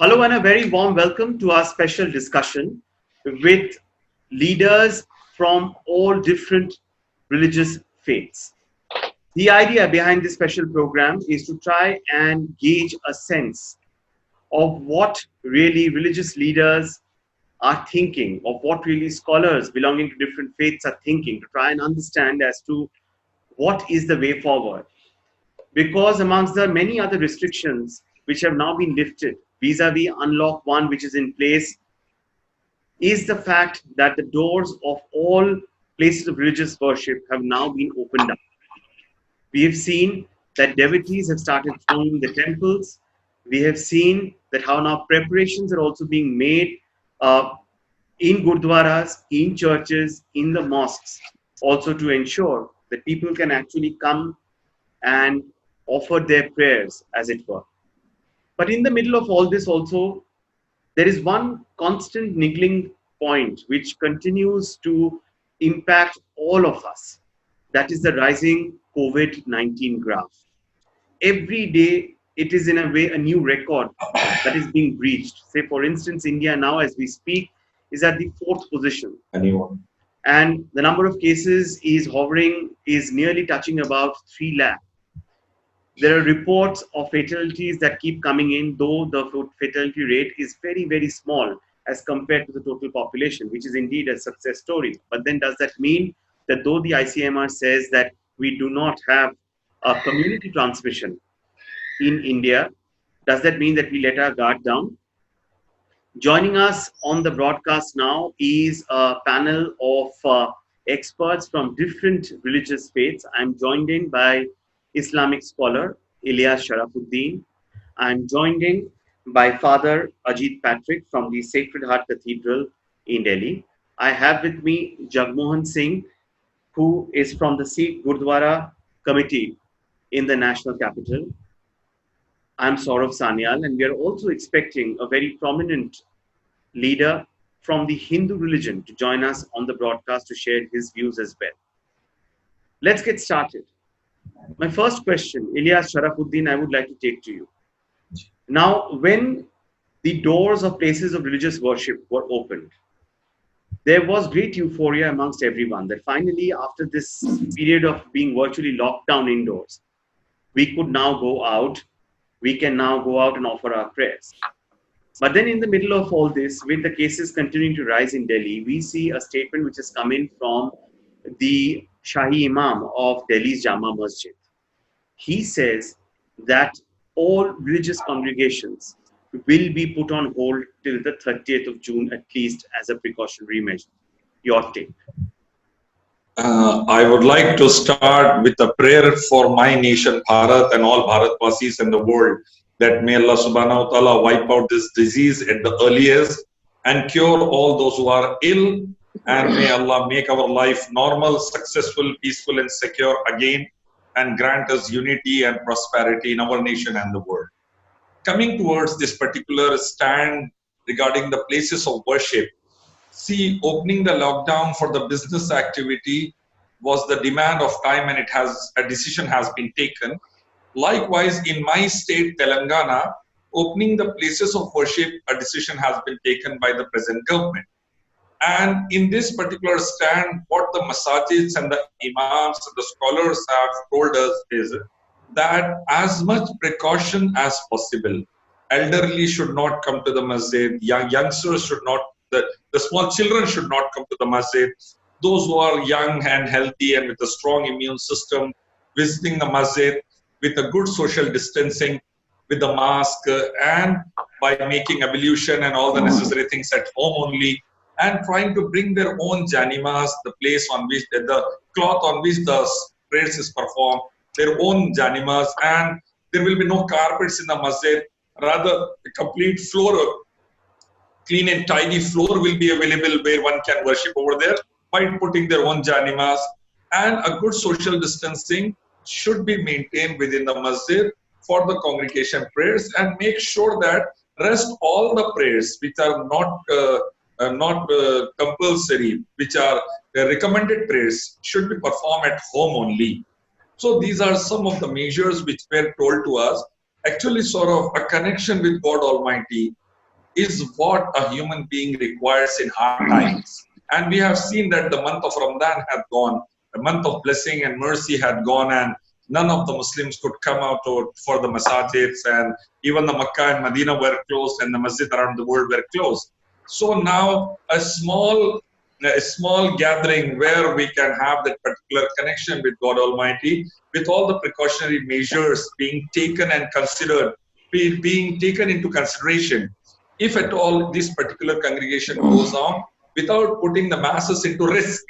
Hello and a very warm welcome to our special discussion with leaders from all different religious faiths. The idea behind this special program is to try and gauge a sense of what really religious leaders are thinking, of what really scholars belonging to different faiths are thinking, to try and understand as to what is the way forward. Because amongst the many other restrictions which have now been lifted vis-a-vis unlock one which is in place is the fact that the doors of all places of religious worship have now been opened up. We have seen that devotees have started thronging the temples. We have seen that how now preparations are also being made uh, in gurdwaras, in churches, in the mosques, also to ensure that people can actually come and offer their prayers, as it were. But in the middle of all this, also, there is one constant niggling point which continues to impact all of us. That is the rising COVID-19 graph. Every day, it is in a way a new record that is being breached. Say, for instance, India now, as we speak, is at the fourth position. Anyone? And the number of cases is hovering, is nearly touching about 3 lakh. There are reports of fatalities that keep coming in, though the fatality rate is very, very small as compared to the total population, which is indeed a success story. But then does that mean that though the ICMR says that we do not have a community transmission in India, does that mean that we let our guard down? Joining us on the broadcast now is a panel of experts from different religious faiths. I'm joined in by Islamic scholar Ilyas Sharafuddin. I'm joined in by Father Ajit Patrick from the Sacred Heart Cathedral in Delhi. I have with me Jagmohan Singh, who is from the Sikh Gurdwara Committee in the national capital. I'm Saurav Sanyal, and we are also expecting a very prominent leader from the Hindu religion to join us on the broadcast to share his views as well. Let's get started. My first question, Ilyas Sharafuddin, I would like to take to you. Now, when the doors of places of religious worship were opened, there was great euphoria amongst everyone that finally, after this period of being virtually locked down indoors, we could now go out. We can now go out and offer our prayers. But then in the middle of all this, with the cases continuing to rise in Delhi, we see a statement which has come in from the Shahi Imam of Delhi's Jama Masjid. He says that all religious congregations will be put on hold till the 30th of June, at least as a precautionary measure. Your take. I would like to start with a prayer for my nation, Bharat, and all Bharatvasis in the world, that may Allah subhanahu wa ta'ala wipe out this disease at the earliest and cure all those who are ill, and may Allah make our life normal, successful, peaceful, and secure again, and grant us unity and prosperity in our nation and the world. Coming towards this particular stand regarding the places of worship, see, opening the lockdown for the business activity was the demand of time, and a decision has been taken. Likewise, in my state, Telangana, opening the places of worship, a decision has been taken by the present government. And in this particular stand, what the masajids and the imams and the scholars have told us is that as much precaution as possible, elderly should not come to the masjid, youngsters should not, the small children should not come to the masjid. Those who are young and healthy and with a strong immune system, visiting the masjid with a good social distancing, with the mask, and by making ablution and all the necessary things at home only, and trying to bring their own janimas, the place on which, the cloth on which the prayers is performed, their own janimas, and there will be no carpets in the masjid. Rather, the complete floor, clean and tidy floor will be available where one can worship over there by putting their own janimas, and a good social distancing should be maintained within the masjid for the congregation prayers, and make sure that rest all the prayers which are not compulsory, which are recommended prayers, should be performed at home only. So these are some of the measures which were told to us. Actually, sort of a connection with God Almighty, is what a human being requires in hard times. And we have seen that the month of Ramadan had gone, the month of blessing and mercy had gone, and none of the Muslims could come out for the masajids, and even the Makkah and Medina were closed, and the masjid around the world were closed. So now a small gathering where we can have that particular connection with God Almighty, with all the precautionary measures being taken and considered, being taken into consideration. If at all this particular congregation goes on without putting the masses into risk,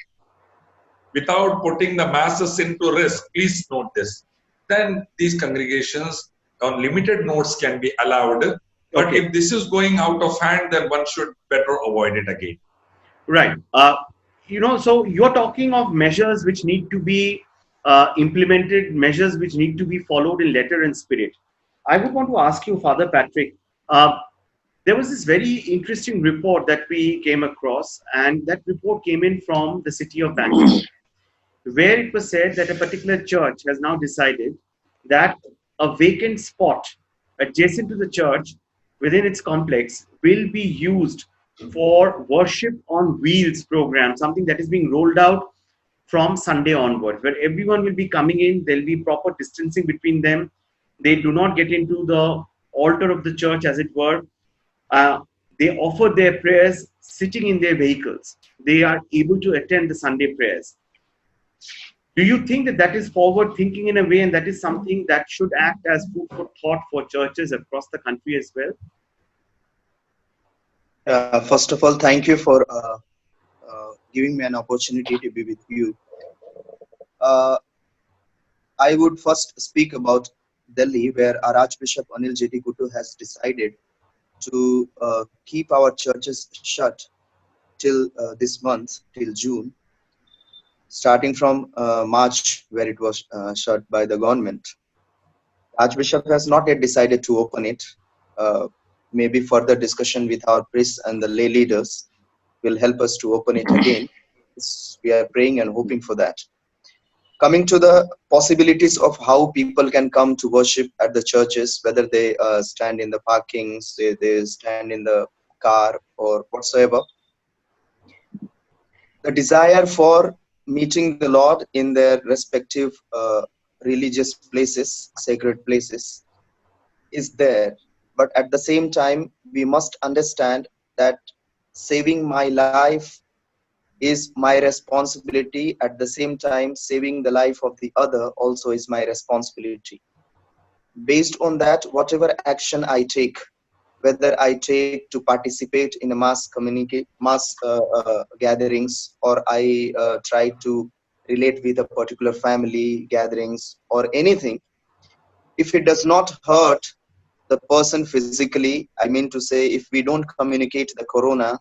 please note this, then these congregations on limited notes can be allowed. But Okay. if this is going out of hand, then one should better avoid it again. Right. So you're talking of measures which need to be implemented, measures which need to be followed in letter and spirit. I would want to ask you, Father Patrick, there was this very interesting report that we came across, and that report came in from the city of Bangalore, where it was said that a particular church has now decided that a vacant spot adjacent to the church within its complex will be used for worship on wheels program, something that is being rolled out from Sunday onwards, where everyone will be coming in, there'll be proper distancing between them. They do not get into the altar of the church, as it were. Uh, they offer their prayers sitting in their vehicles. They are able to attend the Sunday prayers. Do you think that that is forward thinking in a way, and that is something that should act as food for thought for churches across the country as well? First of all, thank you for giving me an opportunity to be with you. Uh, I would first speak about Delhi, where our Archbishop Anil Jeti Kutu has decided to keep our churches shut till this month, till June, starting from March, where it was shut by the government. Archbishop has not yet decided to open it. Maybe further discussion with our priests and the lay leaders will help us to open it again. We are praying and hoping for that. Coming to the possibilities of how people can come to worship at the churches, whether they stand in the parkings, they stand in the car or whatsoever. The desire for meeting the Lord in their respective religious places, sacred places, is there. But at the same time, we must understand that saving my life is my responsibility. At the same time, saving the life of the other also is my responsibility. Based on that, whatever action I take, whether I take to participate in a mass gatherings, or I try to relate with a particular family gatherings or anything, if it does not hurt the person physically, I mean to say, if we don't communicate the corona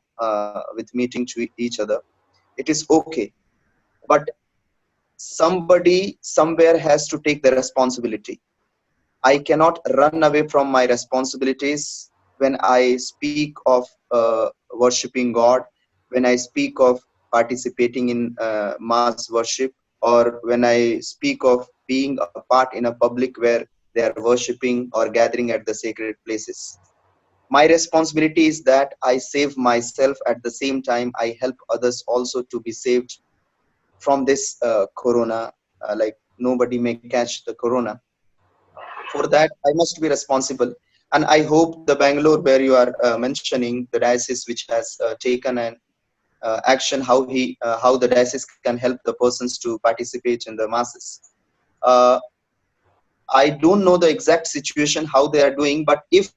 with meeting to each other, it is okay. But somebody somewhere has to take the responsibility. I cannot run away from my responsibilities when I speak of worshipping God, when I speak of participating in mass worship, or when I speak of being a part in a public where they are worshipping or gathering at the sacred places. My responsibility is that I save myself, at the same time I help others also to be saved from this corona, like nobody may catch the corona. For that, I must be responsible. And I hope the Bangalore, where you are mentioning, the diocese which has taken an action, how the diocese can help the persons to participate in the masses. I don't know the exact situation how they are doing, but if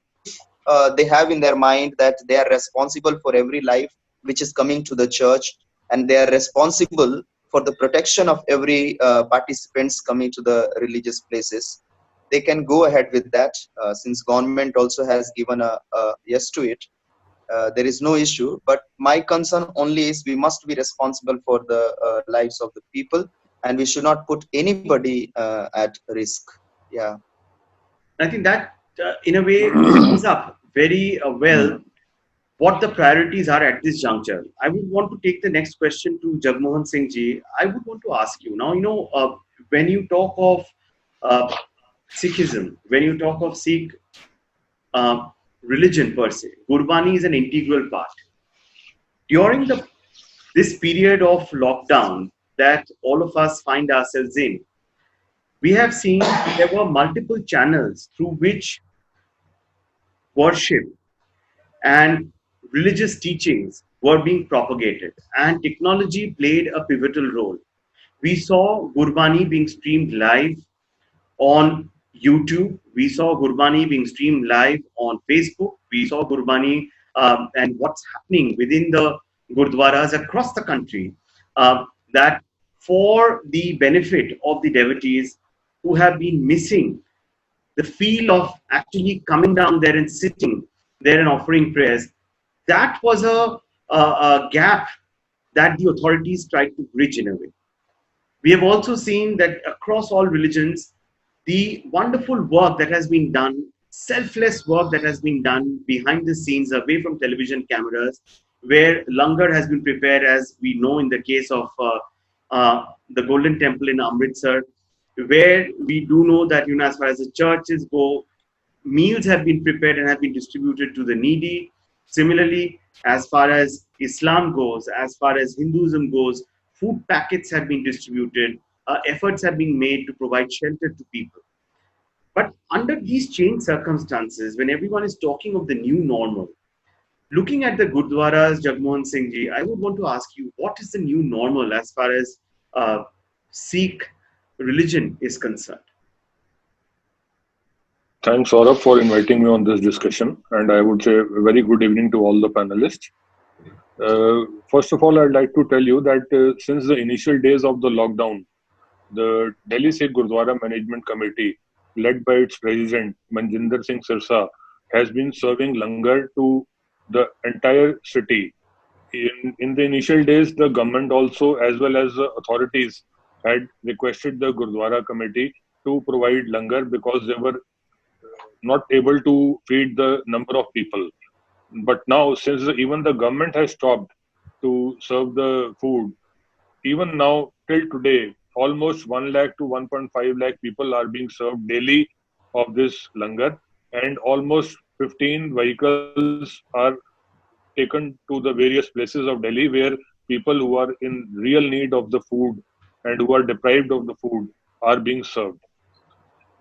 they have in their mind that they are responsible for every life which is coming to the church, and they are responsible for the protection of every participants coming to the religious places, they can go ahead with that. Since government also has given a yes to it, there is no issue. But my concern only is we must be responsible for the lives of the people, and we should not put anybody at risk. Yeah. I think that, in a way, sums up very well what the priorities are at this juncture. I would want to take the next question to Jagmohan Singh ji. I would want to ask you now, when you talk of uh, Sikhism, when you talk of Sikh, uh, religion per se. Gurbani is an integral part. During this period of lockdown that all of us find ourselves in, we have seen there were multiple channels through which worship and religious teachings were being propagated, and technology played a pivotal role. We saw Gurbani being streamed live on YouTube. We saw Gurbani being streamed live on Facebook. We saw Gurbani and what's happening within the Gurdwaras across the country. That for the benefit of the devotees who have been missing the feel of actually coming down there and sitting there and offering prayers, that was a gap that the authorities tried to bridge in a way. We have also seen that across all religions, the wonderful work that has been done, selfless work that has been done behind the scenes, away from television cameras, where langar has been prepared, as we know in the case of the Golden Temple in Amritsar, where we do know that, as far as the churches go, meals have been prepared and have been distributed to the needy. Similarly, as far as Islam goes, as far as Hinduism goes, food packets have been distributed, efforts have been made to provide shelter to people. But under these changed circumstances, when everyone is talking of the new normal, looking at the Gurdwaras, Jagmohan Singh ji, I would want to ask you, what is the new normal as far as Sikh religion is concerned? Thanks, Saurabh, for inviting me on this discussion. And I would say a very good evening to all the panelists. First of all, I'd like to tell you that since the initial days of the lockdown, the Delhi Sikh Gurdwara Management Committee, led by its president, Manjinder Singh Sirsa, has been serving langar to the entire city. In the initial days, the government also, as well as the authorities, had requested the Gurdwara Committee to provide langar because they were not able to feed the number of people. But now, since even the government has stopped to serve the food, even now till today, almost 1 lakh to 1.5 lakh people are being served daily of this langar, and almost 15 vehicles are taken to the various places of Delhi where people who are in real need of the food and who are deprived of the food are being served.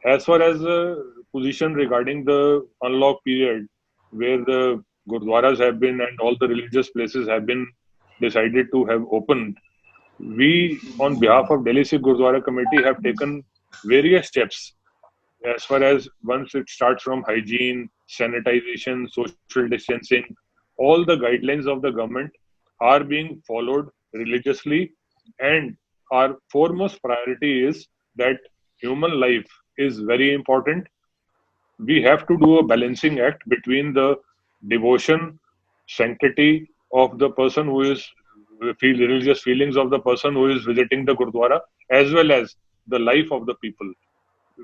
As far as the position regarding the unlock period, where the gurdwaras have been and all the religious places have been decided to have opened, we, on behalf of Delhi Sikh Gurdwara Committee, have taken various steps as far as once it starts from hygiene, sanitization, social distancing, all the guidelines of the government are being followed religiously, and our foremost priority is that human life is very important. We have to do a balancing act between the devotion, sanctity of the person who is feel religious feelings of the person who is visiting the Gurdwara, as well as the life of the people.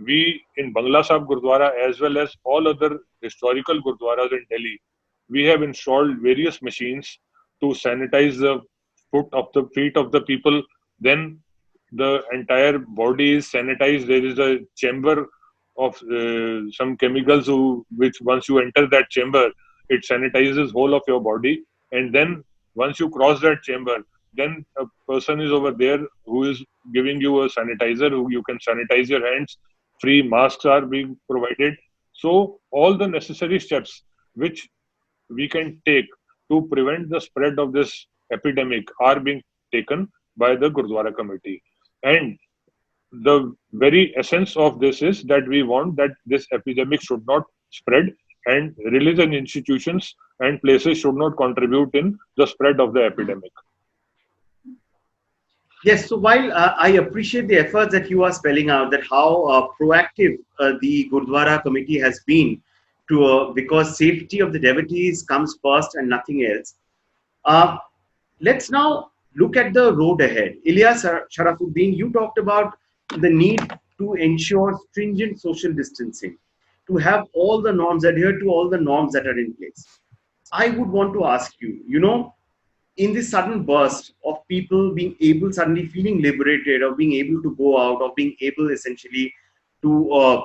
We in Bangla Sahib Gurdwara, as well as all other historical Gurdwaras in Delhi, we have installed various machines to sanitize the feet of the people. Then the entire body is sanitized. There is a chamber of some chemicals which once you enter that chamber, it sanitizes whole of your body. And then once you cross that chamber, then a person is over there who is giving you a sanitizer, who you can sanitize your hands. Free masks are being provided. So all the necessary steps which we can take to prevent the spread of this epidemic are being taken by the Gurdwara Committee. And the very essence of this is that we want that this epidemic should not spread, and religious institutions and places should not contribute in the spread of the epidemic. Yes, so while I appreciate the efforts that you are spelling out, that how proactive the Gurdwara Committee has been to, because safety of the devotees comes first and nothing else. Let's now look at the road ahead. Ilyas Sharafuddin, you talked about the need to ensure stringent social distancing, to have all the norms, adhere to all the norms that are in place. I would want to ask you, in this sudden burst of people being able, suddenly feeling liberated, of being able to go out, of being able essentially to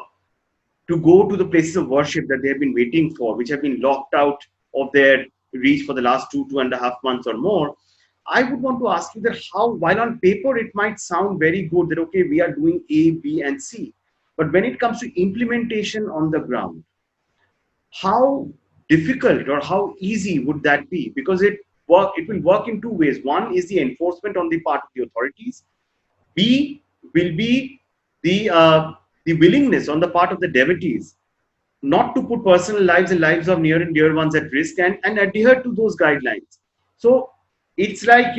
to go to the places of worship that they have been waiting for, which have been locked out of their reach for the last 2.5 months or more. I would want to ask you that how, while on paper it might sound very good that, okay, we are doing A, B, and C, but when it comes to implementation on the ground, how difficult or how easy would that be? Because it will work in two ways. One is the enforcement on the part of the authorities. B will be the willingness on the part of the devotees not to put personal lives and lives of near and dear ones at risk, and adhere to those guidelines. So it's like,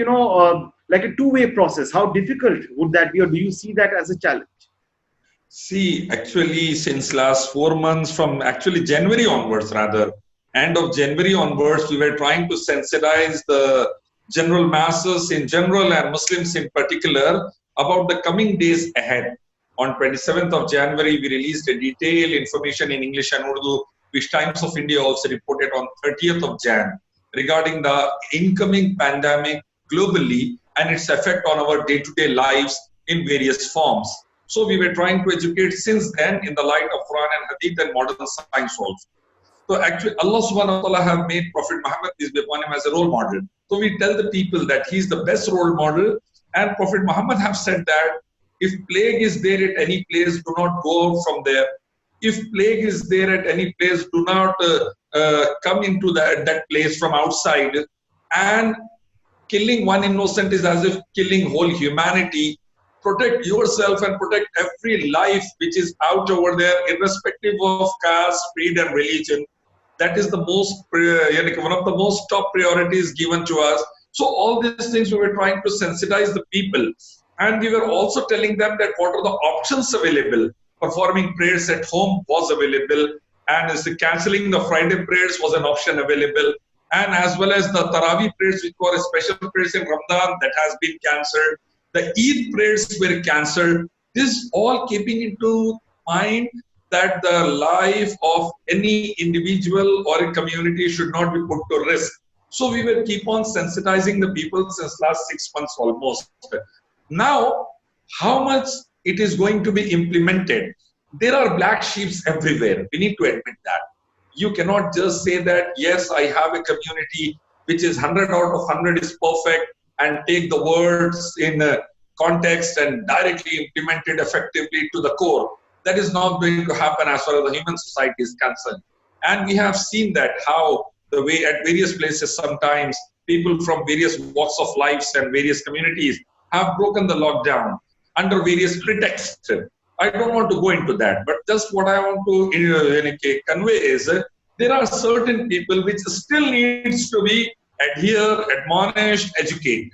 like a two-way process. How difficult would that be, or do you see that as a challenge? See, actually, since last 4 months, from actually January onwards, rather, end of January onwards, we were trying to sensitize the general masses in general and Muslims in particular about the coming days ahead. On 27th of January, we released a detailed information in English and Urdu, which Times of India also reported on 30th of Jan regarding the incoming pandemic globally and its effect on our day-to-day lives in various forms. So we were trying to educate since then in the light of Quran and Hadith and modern science also. So actually Allah subhanahu wa ta'ala have made Prophet Muhammad, peace be upon him, as a role model. So we tell the people that he's the best role model, and Prophet Muhammad have said that if plague is there at any place, do not go out from there. If plague is there at any place, do not come into that place from outside. And killing one innocent is as if killing whole humanity. Protect yourself and protect every life which is out over there, irrespective of caste, creed, and religion. That is the most, one of the most top priorities given to us. So all these things we were trying to sensitize the people. And we were also telling them that what are the options available. Performing prayers at home was available, and cancelling the Friday prayers was an option available. And as well as the Taraweeh prayers, which were special prayers in Ramadan, that has been cancelled. The Eid prayers were cancelled. This all keeping into mind that the life of any individual or a community should not be put to risk. So we will keep on sensitizing the people since last 6 months almost. Now, how much it is going to be implemented? There are black sheep everywhere. We need to admit that. You cannot just say that, yes, I have a community which is 100 out of 100 is perfect, and take the words in context and directly implement it effectively to the core. That is not going to happen as far as the human society is concerned. And we have seen that how the way at various places sometimes people from various walks of lives and various communities have broken the lockdown under various pretexts. I don't want to go into that, but just what I want to convey is there are certain people which still needs to be adhere, admonish, educate.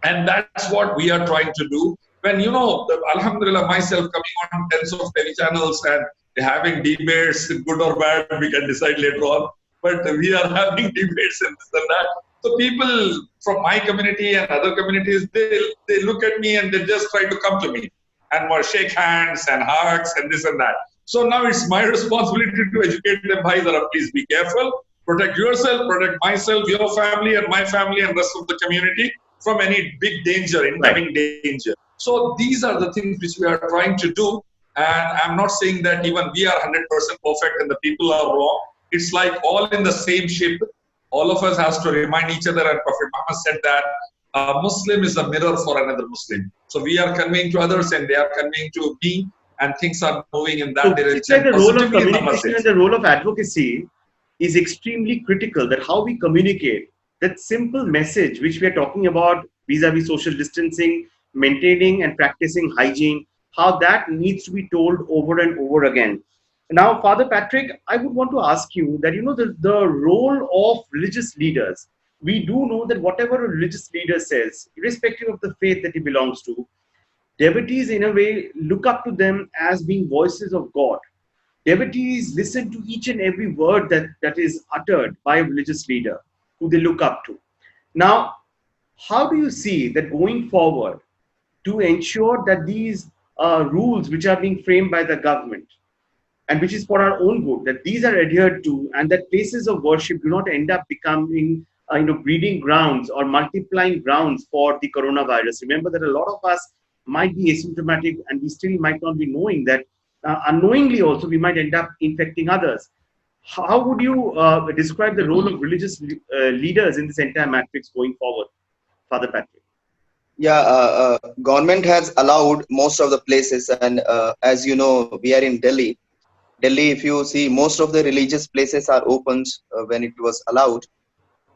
And that's what we are trying to do. When, Alhamdulillah, myself coming on tens of TV channels and having debates, good or bad, we can decide later on. But we are having debates and this and that. So people from my community and other communities, they look at me and they just try to come to me and want to shake hands and hugs and this and that. So now it's my responsibility to educate them. Bhai, please be careful. Protect yourself, protect myself, your family and my family and rest of the community from any big danger, incoming danger. So these are the things which we are trying to do. And I'm not saying that even we are 100% perfect and the people are wrong. It's like all in the same ship. All of us has to remind each other, and Prophet Muhammad said that a Muslim is a mirror for another Muslim. So we are conveying to others and they are conveying to me, and things are moving in that direction. It's like the role of communication and the role of advocacy is extremely critical, that how we communicate that simple message which we are talking about vis-a-vis social distancing, maintaining and practicing hygiene, how that needs to be told over and over again. Now, Father Patrick, I would want to ask you that, the role of religious leaders. We do know that whatever a religious leader says, irrespective of the faith that he belongs to, devotees in a way look up to them as being voices of God. Devotees listen to each and every word that is uttered by a religious leader who they look up to. Now, how do you see that going forward to ensure that these rules which are being framed by the government and which is for our own good, that these are adhered to, and that places of worship do not end up becoming breeding grounds or multiplying grounds for the coronavirus? Remember that a lot of us might be asymptomatic and we still might not be knowing that unknowingly also we might end up infecting others. How would you describe the role of religious leaders in this entire matrix going forward, Father Patrick? Yeah, government has allowed most of the places, and as you know, we are in Delhi. Delhi, if you see, most of the religious places are opened when it was allowed.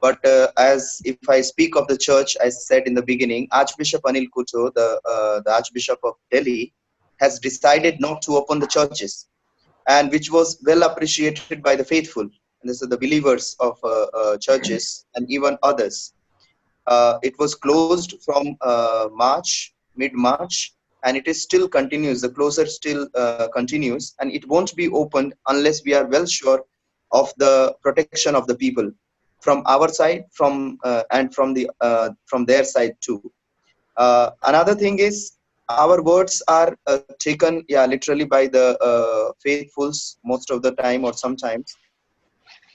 But as if I speak of the church, I said in the beginning, Archbishop Anil Kucho, the Archbishop of Delhi, has decided not to open the churches, and which was well appreciated by the faithful, and this is the believers of churches and even others. It was closed from mid-March, and it is still continues. The closure still continues, and it won't be opened unless we are well sure of the protection of the people from our side, and from their side too. Another thing is our words are taken, yeah, literally by the faithfuls most of the time, or sometimes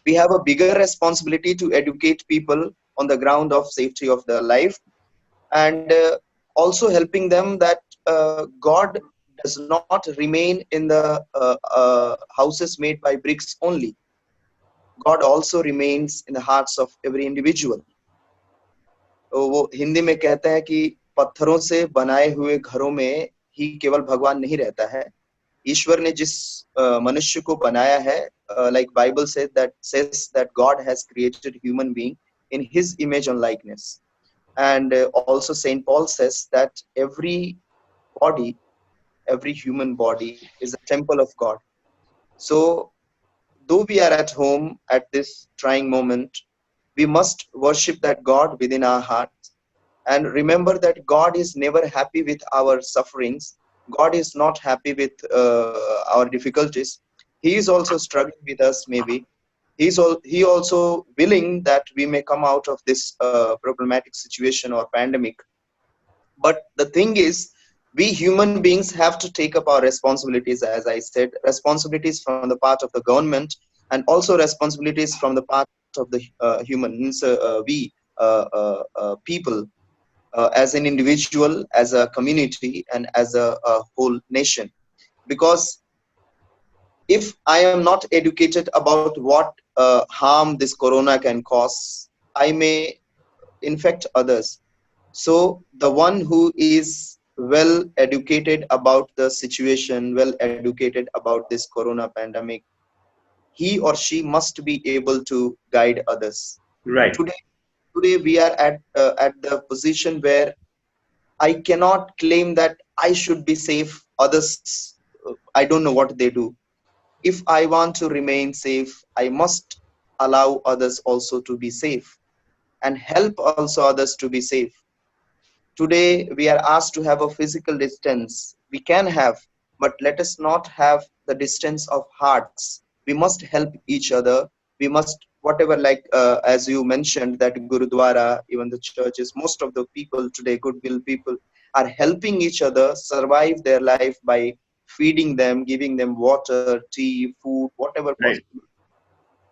we have a bigger responsibility to educate people on the ground of safety of their life, and also helping them that God does not remain in the houses made by bricks only. God also remains in the hearts of every individual. तो वो हिंदी में कहते हैं कि पत्थरों से बनाए हुए घरों में ही केवल भगवान नहीं रहता है, ईश्वर ने जिस मनुष्य को बनाया है, like Bible says that God has created human being in his image and likeness. And also Saint Paul says that body every human body is a temple of God. So though we are at home at this trying moment, we must worship that God within our hearts, and remember that God is never happy with our sufferings. God is not happy with our difficulties. He is also struggling with us, maybe. He also willing that we may come out of this problematic situation or pandemic. But the thing is, we human beings have to take up our responsibilities, as I said, responsibilities from the part of the government, and also responsibilities from the part of the people, as an individual, as a community, and as a whole nation. Because if I am not educated about what harm this corona can cause, I may infect others. So the one who is well educated about the situation, well educated about this corona pandemic, he or she must be able to guide others. Right. Today we are at the position where I cannot claim that I should be safe. Others, I don't know what they do. If I want to remain safe, I must allow others also to be safe, and help also others to be safe. Today, we are asked to have a physical distance. We can have, but let us not have the distance of hearts. We must help each other. We must, whatever, like as you mentioned, that Gurudwara, even the churches, most of the people today, goodwill people, are helping each other survive their life by feeding them, giving them water, tea, food, whatever Right. possible.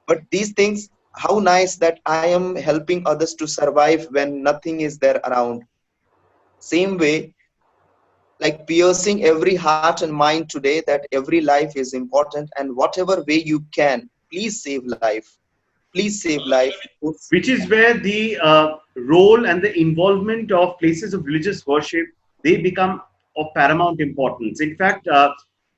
But these things, how nice that I am helping others to survive when nothing is there around. Same way, like piercing every heart and mind today, that every life is important, and whatever way you can, please save life. Please save life. Which is where the role and the involvement of places of religious worship, they become of paramount importance. In fact,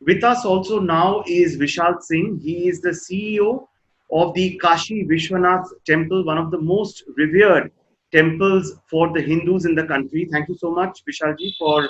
with us also now is Vishal Singh. He is the CEO of the Kashi Vishwanath Temple, one of the most revered temples for the Hindus in the country. Thank you so much, Vishalji, for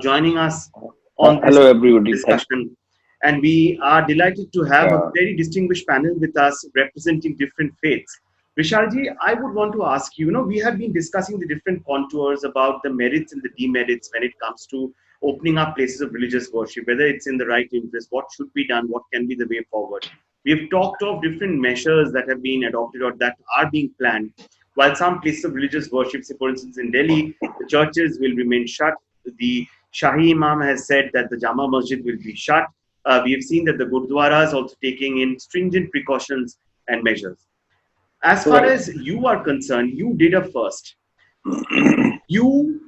joining us on this Hello, everybody. discussion. And we are delighted to have a Yeah. very distinguished panel with us representing different faiths. Vishalji, I would want to ask you, we have been discussing the different contours about the merits and the demerits when it comes to opening up places of religious worship, whether it's in the right interest, what should be done, what can be the way forward. We have talked of different measures that have been adopted or that are being planned. While some places of religious worship, say for instance in Delhi, the churches will remain shut. The Shahi Imam has said that the Jama Masjid will be shut. We have seen that the Gurdwaras also taking in stringent precautions and measures. As far Right. as you are concerned, you did a first. You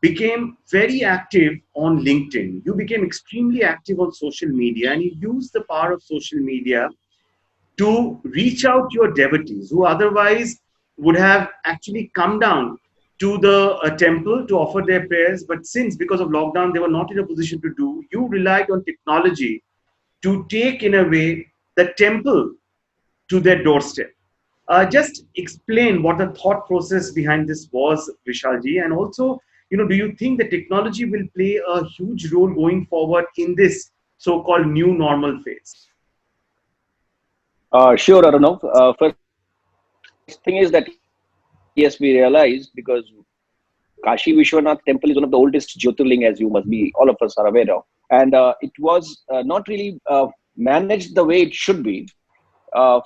became very active on LinkedIn. You became extremely active on social media, and you used the power of social media to reach out to your devotees who otherwise would have actually come down to the temple to offer their prayers. But since, because of lockdown, they were not in a position to do, you relied on technology to take, in a way, the temple to their doorstep. Just explain what the thought process behind this was, Vishalji, and also, do you think the technology will play a huge role going forward in this so-called new normal phase? Sure, Arnav. First thing is that yes, we realized because Kashi Vishwanath temple is one of the oldest Jyotirling, as you must be, all of us are aware of. And it was not really managed the way it should be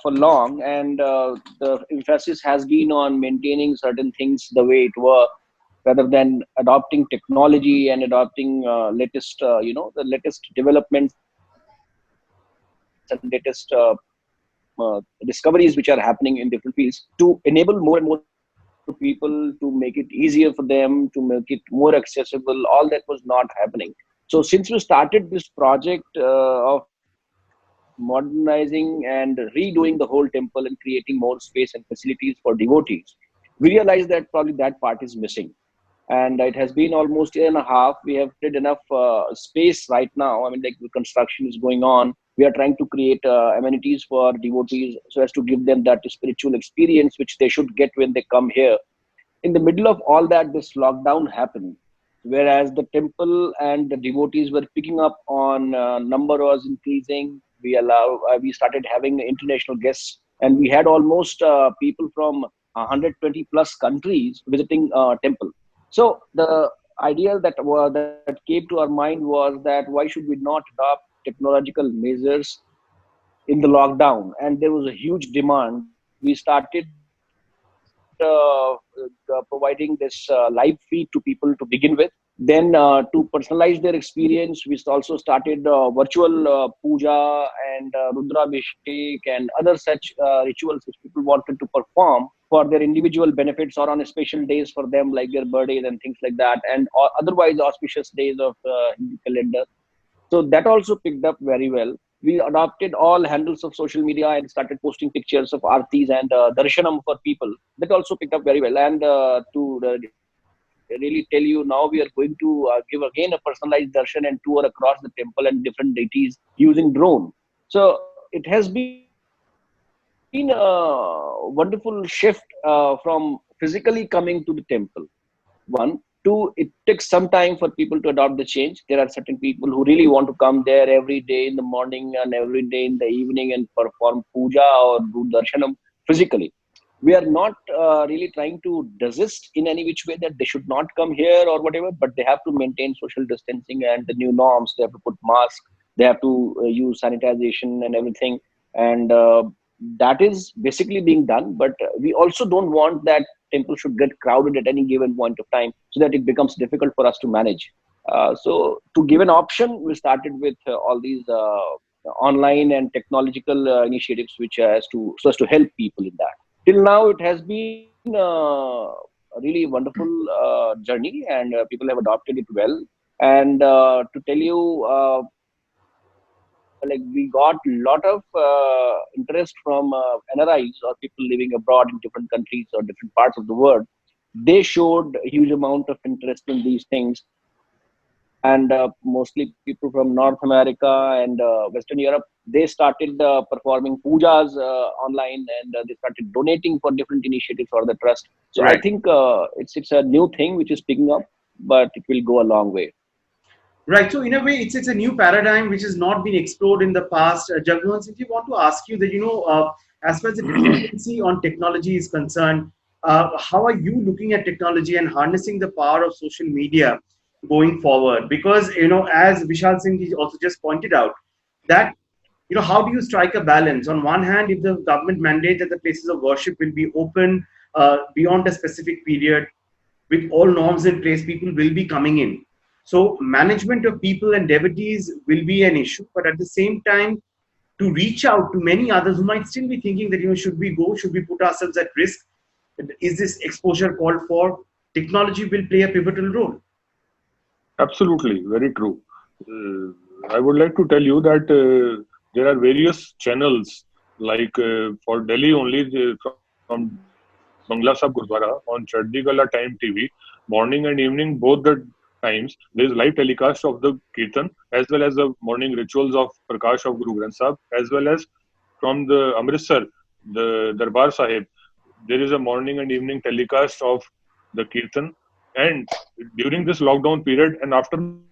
for long. And the emphasis has been on maintaining certain things the way it were, rather than adopting technology and adopting the latest developments and latest discoveries which are happening in different fields to enable more and more people, to make it easier for them, to make it more accessible. All that was not happening. So since we started this project of modernizing and redoing the whole temple and creating more space and facilities for devotees, we realized that probably that part is missing. And it has been almost a year and a half. We have created enough space right now. I mean, like, the construction is going on. We are trying to create amenities for devotees so as to give them that spiritual experience which they should get when they come here. In the middle of all that, this lockdown happened, whereas the temple and the devotees were picking up on, number was increasing. We started having international guests, and we had almost people from 120 plus countries visiting temple. So the idea that came to our mind was that why should we not adopt technological measures in the lockdown? And there was a huge demand. We started providing this live feed to people to begin with. Then to personalize their experience, we also started virtual puja and Rudrabhishek and other such rituals which people wanted to perform for their individual benefits or on special days for them, like their birthdays and things like that, and otherwise auspicious days of Hindu calendar. So that also picked up very well. We adopted all handles of social media and started posting pictures of artis and darshanam for people. That also picked up very well. And to really tell you, now we are going to give again a personalized darshan and tour across the temple and different deities using drone. So it has been a wonderful shift from physically coming to the temple. One, two, it takes some time for people to adopt the change. There are certain people who really want to come there every day in the morning and every day in the evening and perform puja or do darshanam physically. We are not really trying to desist in any which way that they should not come here or whatever, but they have to maintain social distancing and the new norms. They have to put masks, they have to use sanitization and everything. And that is basically being done. But we also don't want that temple should get crowded at any given point of time so that it becomes difficult for us to manage. So to give an option, we started with all these online and technological initiatives which has to so as to help people in that. Till now, it has been a really wonderful journey, and people have adopted it well. And to tell you, like, we got a lot of interest from NRIs or people living abroad in different countries or different parts of the world. They showed a huge amount of interest in these things, and mostly people from North America and Western Europe. They started performing pujas online, and they started donating for different initiatives for the trust. So I Right. think it's a new thing which is picking up, but it will go a long way. Right. So in a way, it's a new paradigm which has not been explored in the past. Jagmohan, if you want to ask you that, as far as the dependency on technology is concerned, how are you looking at technology and harnessing the power of social media going forward? Because, as Vishal Singh also just pointed out, that, how do you strike a balance? On one hand, if the government mandate that the places of worship will be open beyond a specific period, with all norms in place, people will be coming in. So management of people and devotees will be an issue, but at the same time, to reach out to many others who might still be thinking that, should we go? Should we put ourselves at risk? Is this exposure called for? Technology will play a pivotal role. Absolutely, very true. I would like to tell you that there are various channels, like for Delhi only, from Bangla Sahib Gurdwara on Chardigala Time TV, morning and evening, both the times, there is live telecast of the Kirtan as well as the morning rituals of Prakash of Guru Granth Sahib, as well as from the Amritsar, the Darbar Sahib, there is a morning and evening telecast of the Kirtan. And during this lockdown period, an afternoon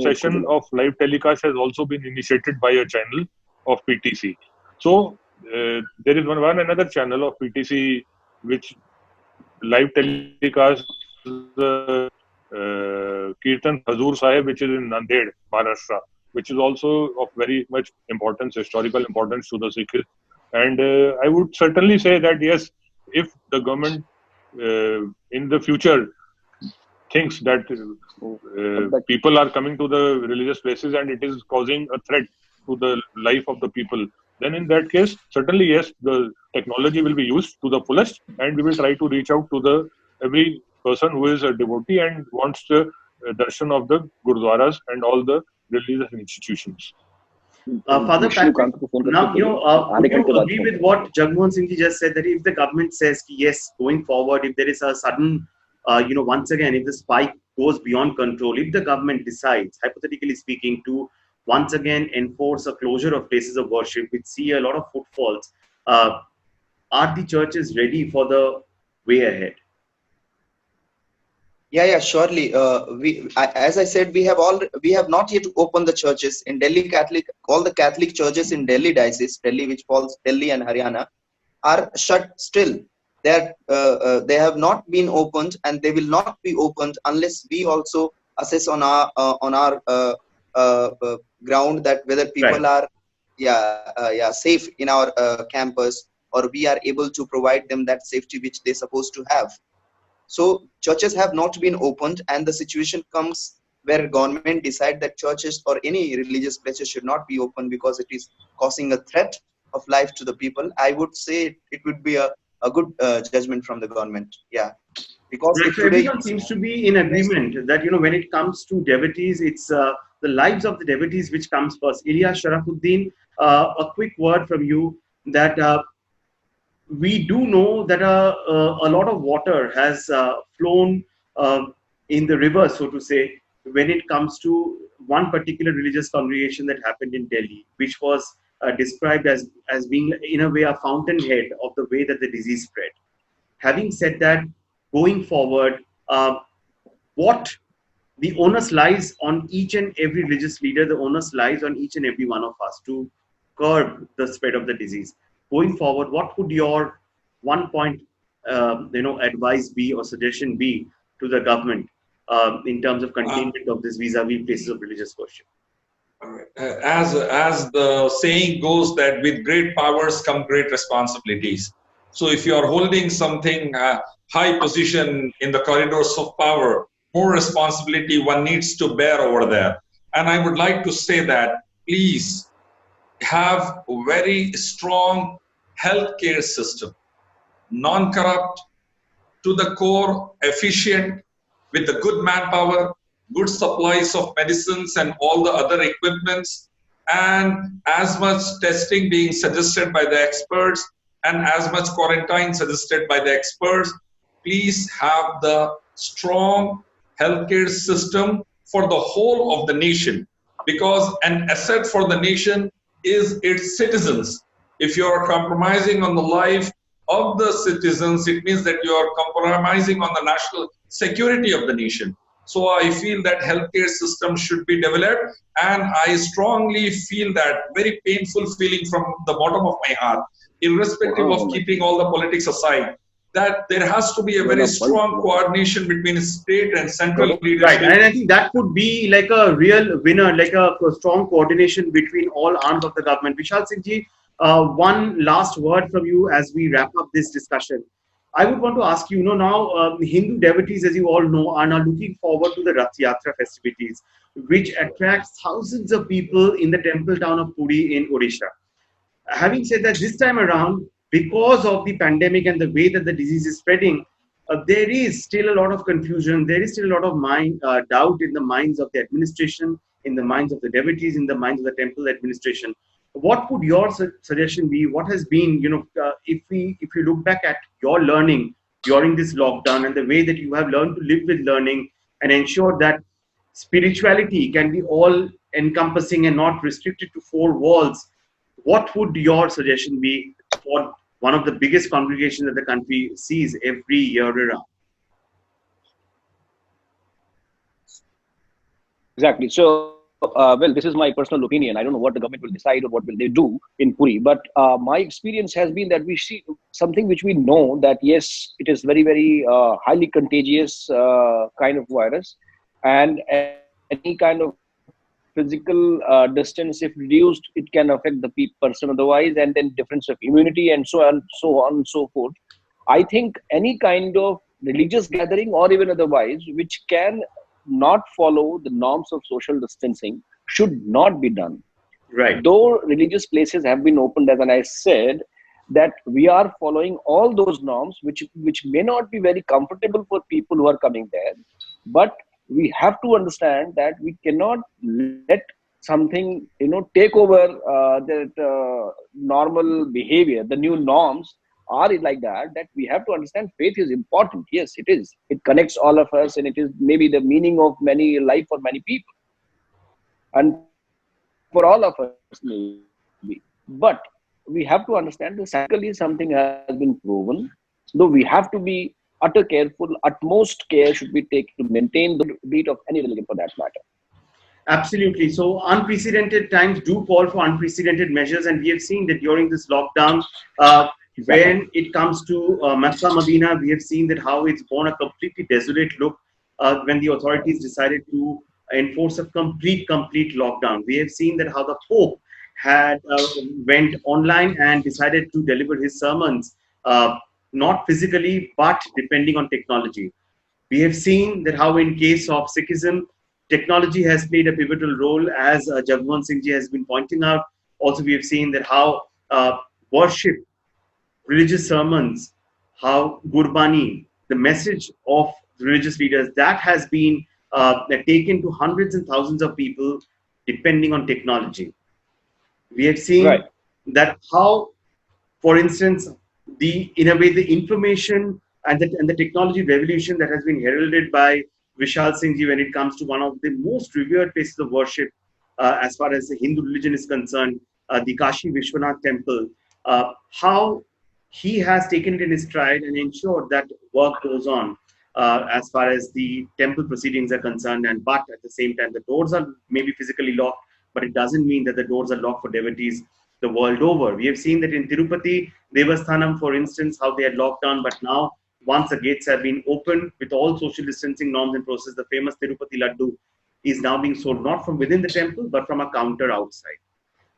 session of live telecast has also been initiated by a channel of PTC. So there is one another channel of PTC which live telecast Kirtan Hazur Sahib, which is in Nanded, Maharashtra, which is also of very much importance, historical importance to the Sikhs. And I would certainly say that yes, if the government in the future thinks that people are coming to the religious places and it is causing a threat to the life of the people, then in that case, certainly yes, the technology will be used to the fullest, and we will try to reach out to the every person who is a devotee and wants the darshan of the gurdwaras and all the religious institutions. Father Patrick, now would you agree with what Jagmohan Singh ji just said, that if the government says yes, going forward, if there is a sudden, once again, if the spike goes beyond control, if the government decides, hypothetically speaking, to once again enforce a closure of places of worship, which see a lot of footfalls, are the churches ready for the way ahead? Yeah, surely. As I said, we have not yet opened the churches in Delhi Catholic. All the Catholic churches in Delhi diocese, Delhi, which falls Delhi and Haryana, are shut still. They have not been opened, and they will not be opened unless we also assess on our ground that whether people are safe in our campus, or we are able to provide them that safety which they're supposed to have. So churches have not been opened, and the situation comes where government decide that churches or any religious places should not be open because it is causing a threat of life to the people. I would say it would be a good judgment from the government. Yeah, because right, so everyone seems to be in agreement that when it comes to devotees, it's the lives of the devotees which comes first. Ilyas Sharafuddin, a quick word from you that. We do know that a lot of water has flown in the river, so to say, when it comes to one particular religious congregation that happened in Delhi, which was described as being, in a way, a fountainhead of the way that the disease spread. Having said that, going forward, what the onus lies on each and every religious leader, the onus lies on each and every one of us to curb the spread of the disease. Going forward, what would your one point, advice be or suggestion be to the government in terms of containment of this vis-a-vis places of religious worship? As the saying goes, that with great powers come great responsibilities. So if you are holding something high position in the corridors of power, more responsibility one needs to bear over there. And I would like to say that please have a very strong healthcare system, non-corrupt, to the core, efficient, with the good manpower, good supplies of medicines and all the other equipments, and as much testing being suggested by the experts and as much quarantine suggested by the experts. Please have the strong healthcare system for the whole of the nation, because an asset for the nation is its citizens. If you are compromising on the life of the citizens, it means that you are compromising on the national security of the nation. So I feel that healthcare system should be developed, and I strongly feel that very painful feeling from the bottom of my heart, irrespective of keeping all the politics aside, that there has to be a very strong coordination between state and central leadership. Right, and I think that could be like a real winner, like a strong coordination between all arms of the government. Vishal Singh ji, one last word from you as we wrap up this discussion. I would want to ask you, now Hindu devotees, as you all know, are now looking forward to the Rath Yatra festivities, which attracts thousands of people in the temple town of Puri in Odisha. Having said that, this time around, because of the pandemic and the way that the disease is spreading, there is still a lot of confusion. There is still a lot of doubt in the minds of the administration, in the minds of the devotees, in the minds of the temple administration. What would your suggestion be? What has been, if you look back at your learning during this lockdown and the way that you have learned to live with learning and ensure that spirituality can be all encompassing and not restricted to four walls, what would your suggestion be for one of the biggest congregations that the country sees every year around? Exactly. So, well, this is my personal opinion. I don't know what the government will decide or what will they do in Puri, but my experience has been that we see something which we know that yes, it is very, very highly contagious kind of virus, and any kind of physical distance, if reduced, it can affect the person otherwise, and then difference of immunity and so on and so forth. I think any kind of religious gathering or even otherwise, which can not follow the norms of social distancing, should not be done. Right. Though religious places have been opened, as I said, that we are following all those norms, which may not be very comfortable for people who are coming there, but we have to understand that we cannot let something take over that normal behavior. The new norms are like that we have to understand faith is important. Yes, it is. It connects all of us, and it is maybe the meaning of many life for many people and for all of us maybe. But we have to understand that scientifically something has been proven, though we have to be utter careful. Utmost care should be taken to maintain the beat of any religion for that matter. Absolutely. So unprecedented times do call for unprecedented measures, and we have seen that during this lockdown, Exactly. when it comes to Makkah, Medina, we have seen that how it's borne a completely desolate look when the authorities decided to enforce a complete lockdown. We have seen that how the Pope had went online and decided to deliver his sermons, not physically but depending on technology. We have seen that how in case of Sikhism, technology has played a pivotal role, as Jagmohan Singh ji has been pointing out. Also, we have seen that how worship, religious sermons, how Gurbani, the message of religious leaders, that has been taken to hundreds and thousands of people depending on technology. We have Right. seen that how, for instance, in a way the information and the technology revolution that has been heralded by Vishal Singh ji when it comes to one of the most revered places of worship as far as the Hindu religion is concerned, the Kashi Vishwanath temple, how he has taken it in his stride and ensured that work goes on as far as the temple proceedings are concerned. And but at the same time, the doors are maybe physically locked, but it doesn't mean that the doors are locked for devotees the world over. We have seen that in Tirupati, Devasthanam, for instance, how they had locked down, but now once the gates have been opened with all social distancing norms and process, the famous Tirupati Laddu is now being sold not from within the temple, but from a counter outside.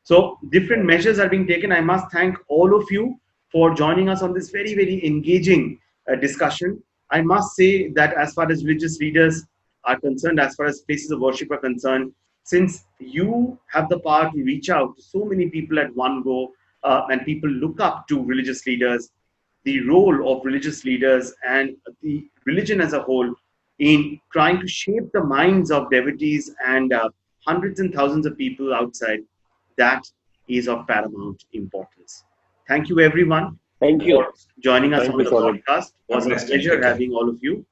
So different Right. measures are being taken. I must thank all of you for joining us on this very, very engaging discussion. I must say that as far as religious leaders are concerned, as far as places of worship are concerned, since you have the power to reach out to so many people at one go, and people look up to religious leaders, the role of religious leaders and the religion as a whole in trying to shape the minds of devotees and hundreds and thousands of people outside, that is of paramount importance. Thank you, everyone, Thank you. for joining us Thank on you, the Saurabh. podcast. It God was a bless you. pleasure Take care. having all of you.